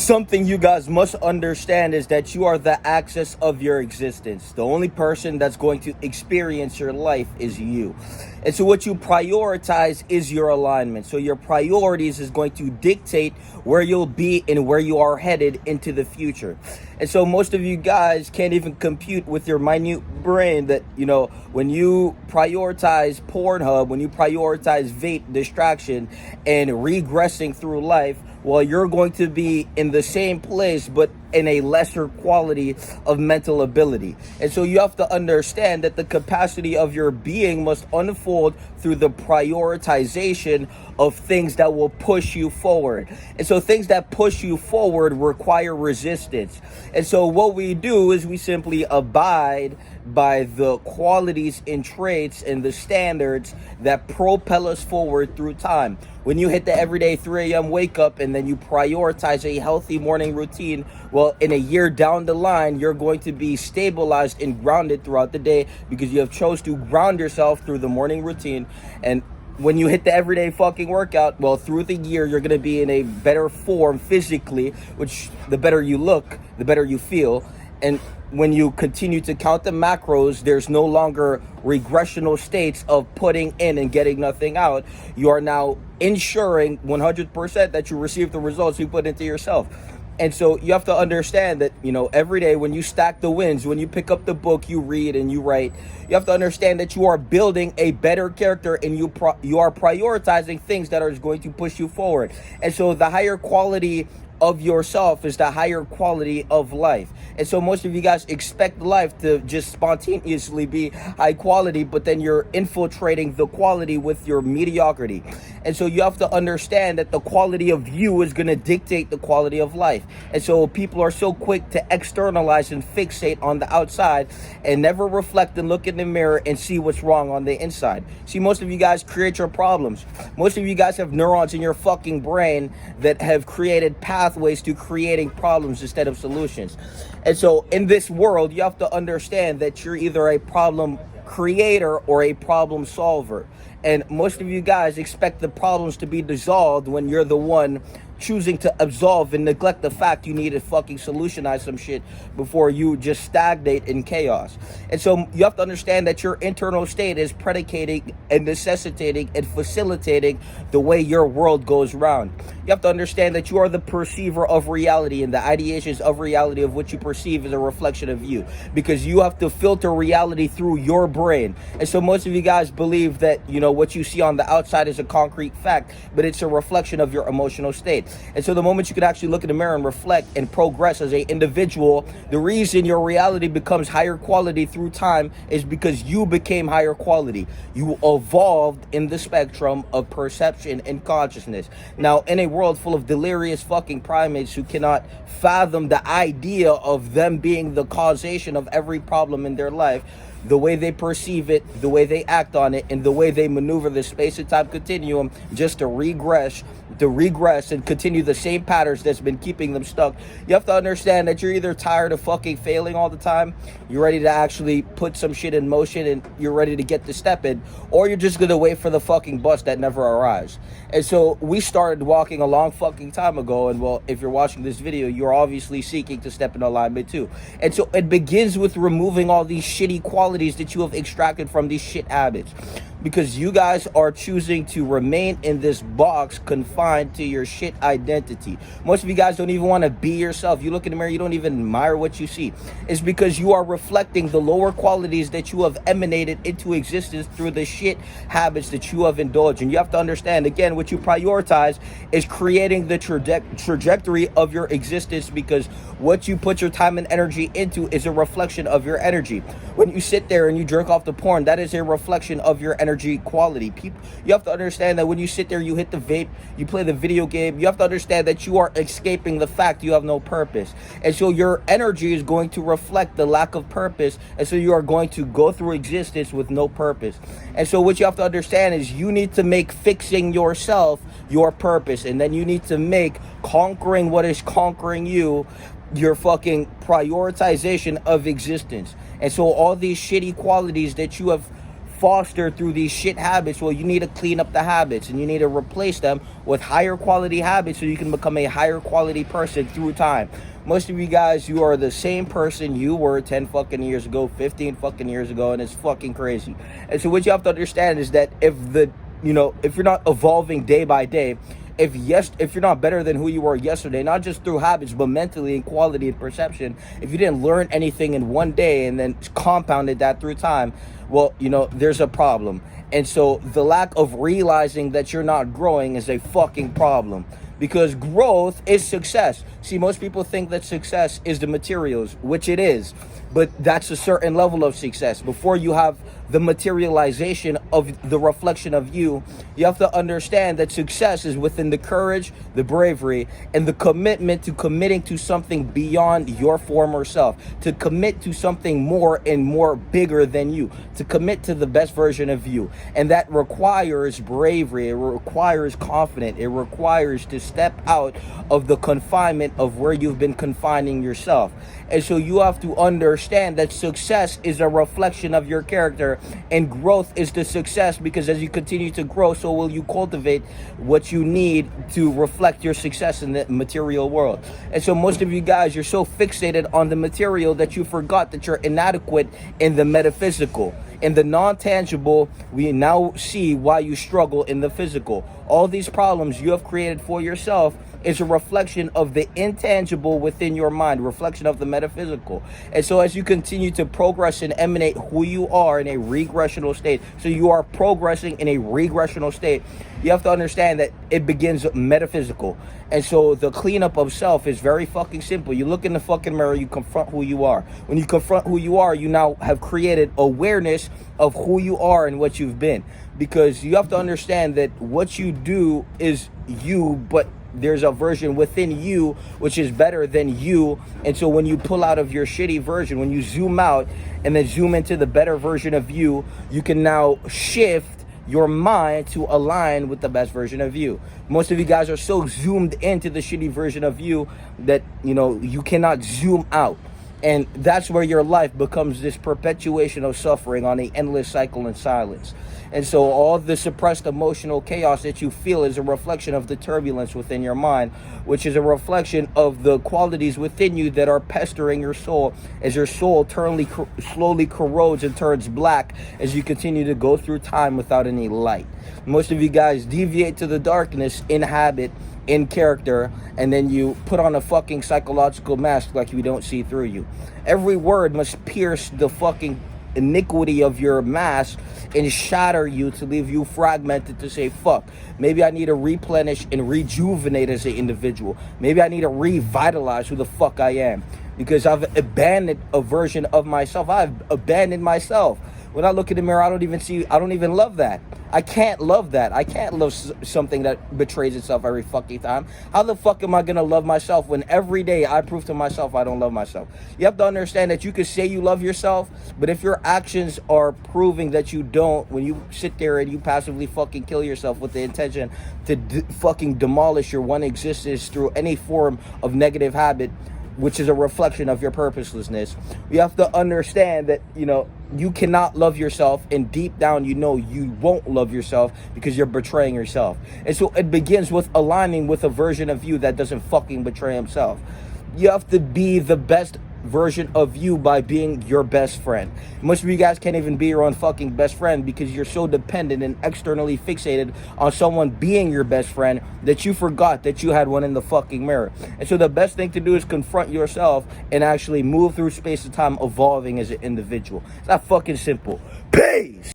Something you guys must understand is that you are the axis of your existence. The only person that's going to experience your life is you. And so what you prioritize is your alignment. So your priorities is going to dictate where you'll be and where you are headed into the future. And so most of you guys can't even compute with your minute brain that, when you prioritize Pornhub, when you prioritize vape, distraction, and regressing through life, well, you're going to be in the same place, but in a lesser quality of mental ability. And so you have to understand that the capacity of your being must unfold through the prioritization of things that will push you forward. And so things that push you forward require resistance. And so what we do is we simply abide by the qualities and traits and the standards that propel us forward through time. When you hit the everyday 3 a.m. wake up and then you prioritize a healthy morning routine, well, in a year down the line, you're going to be stabilized and grounded throughout the day because you have chose to ground yourself through the morning routine. And when you hit the everyday fucking workout, well, through the year, you're going to be in a better form physically, which the better you look, the better you feel. And when you continue to count the macros, there's no longer regressional states of putting in and getting nothing out. You are now ensuring 100% that you receive the results you put into yourself. And so you have to understand that, every day when you stack the wins, when you pick up the book, you read and you write, you have to understand that you are building a better character and you are prioritizing things that are going to push you forward. And so the higher quality of yourself is the higher quality of life. And so most of you guys expect life to just spontaneously be high quality, but then you're infiltrating the quality with your mediocrity. And so you have to understand that the quality of you is going to dictate the quality of life. And so people are so quick to externalize and fixate on the outside and never reflect and look in the mirror and see what's wrong on the inside. See, most of you guys create your problems. Most of you guys have neurons in your fucking brain that have created pathways to creating problems instead of solutions. And so in this world, you have to understand that you're either a problem creator or a problem solver. And most of you guys expect the problems to be dissolved when you're the one choosing to absolve and neglect the fact you need to fucking solutionize some shit before you just stagnate in chaos. And so you have to understand that your internal state is predicating and necessitating and facilitating the way your world goes round. You have to understand that you are the perceiver of reality, and the ideations of reality of what you perceive is a reflection of you, because you have to filter reality through your brain. And so most of you guys believe that, what you see on the outside is a concrete fact, but it's a reflection of your emotional state. And so the moment you can actually look in the mirror and reflect and progress as an individual, the reason your reality becomes higher quality through time is because you became higher quality. You evolved in the spectrum of perception and consciousness. Now, in a world full of delirious fucking primates who cannot fathom the idea of them being the causation of every problem in their life, the way they perceive it, the way they act on it, and the way they maneuver the space and time continuum just to regress and continue the same patterns that's been keeping them stuck. You have to understand that you're either tired of fucking failing all the time, you're ready to actually put some shit in motion and you're ready to get the step in, or you're just gonna wait for the fucking bus that never arrives. And so we started walking a long fucking time ago, and well, if you're watching this video, you're obviously seeking to step in alignment too. And so it begins with removing all these shitty qualities that you have extracted from these shit habits, because you guys are choosing to remain in this box confined to your shit identity. Most of you guys don't even want to be yourself. You look in the mirror, you don't even admire what you see. It's because you are reflecting the lower qualities that you have emanated into existence through the shit habits that you have indulged in. You have to understand, again, what you prioritize is creating the trajectory of your existence, because what you put your time and energy into is a reflection of your energy. When you sit there and you jerk off the porn, that is a reflection of your energy quality. You have to understand that when you sit there, you hit the vape, you play the video game, you have to understand that you are escaping the fact you have no purpose. And so your energy is going to reflect the lack of purpose, and so you are going to go through existence with no purpose. And so what you have to understand is you need to make fixing yourself your purpose, and then you need to make conquering what is conquering you your fucking prioritization of existence. And so all these shitty qualities that you have foster through these shit habits, well, you need to clean up the habits and you need to replace them with higher quality habits so you can become a higher quality person through time. Most of you guys, you are the same person you were 10 fucking years ago, 15 fucking years ago, and it's fucking crazy. And so what you have to understand is that if you're not evolving day by day, if you're not better than who you were yesterday, not just through habits, but mentally and quality and perception, if you didn't learn anything in one day and then compounded that through time, well, there's a problem. And so the lack of realizing that you're not growing is a fucking problem, because growth is success. See, most people think that success is the materials, which it is, but that's a certain level of success. Before you have the materialization of the reflection of you have to understand that success is within the courage, the bravery, and the commitment to committing to something beyond your former self, to commit to something more and more bigger than you, to commit to the best version of you. And that requires bravery, it requires confidence, it requires to step out of the confinement of where you've been confining yourself. And so you have to understand that success is a reflection of your character, and growth is the success, because as you continue to grow, so will you cultivate what you need to reflect your success in the material world. And so most of you guys, you're so fixated on the material that you forgot that you're inadequate in the metaphysical. In the non-tangible, we now see why you struggle in the physical. All these problems you have created for yourself is a reflection of the intangible within your mind, reflection of the metaphysical. And so as you continue to progress and emanate who you are in a regressional state, so you are progressing in a regressional state, you have to understand that it begins metaphysical. And so the cleanup of self is very fucking simple. You look in the fucking mirror, you confront who you are. When you confront who you are, you now have created awareness of who you are and what you've been. Because you have to understand that what you do is you, but there's a version within you which is better than you. And so when you pull out of your shitty version, when you zoom out and then zoom into the better version of you, you can now shift your mind to align with the best version of you. Most of you guys are so zoomed into the shitty version of you that you cannot zoom out. And that's where your life becomes this perpetuation of suffering on an endless cycle in silence. And so all the suppressed emotional chaos that you feel is a reflection of the turbulence within your mind, which is a reflection of the qualities within you that are pestering your soul, as your soul slowly corrodes and turns black as you continue to go through time without any light. Most of you guys deviate to the darkness in habit, in character, and then you put on a fucking psychological mask like we don't see through you. Every word must pierce the fucking iniquity of your mask and shatter you to leave you fragmented, to say, fuck, maybe I need to replenish and rejuvenate as an individual. Maybe I need to revitalize who the fuck I am, because I've abandoned a version of myself. I've abandoned myself. When I look in the mirror, I don't even love that. I can't love that. I can't love something that betrays itself every fucking time. How the fuck am I going to love myself when every day I prove to myself I don't love myself? You have to understand that you can say you love yourself, but if your actions are proving that you don't, when you sit there and you passively fucking kill yourself with the intention to fucking demolish your one existence through any form of negative habit, which is a reflection of your purposelessness, you have to understand that, you cannot love yourself, and deep down, you won't love yourself because you're betraying yourself. And so it begins with aligning with a version of you that doesn't fucking betray himself. You have to be the best version of you by being your best friend. Most of you guys can't even be your own fucking best friend because you're so dependent and externally fixated on someone being your best friend that you forgot that you had one in the fucking mirror. And so the best thing to do is confront yourself and actually move through space and time, evolving as an individual. It's that fucking simple. Peace!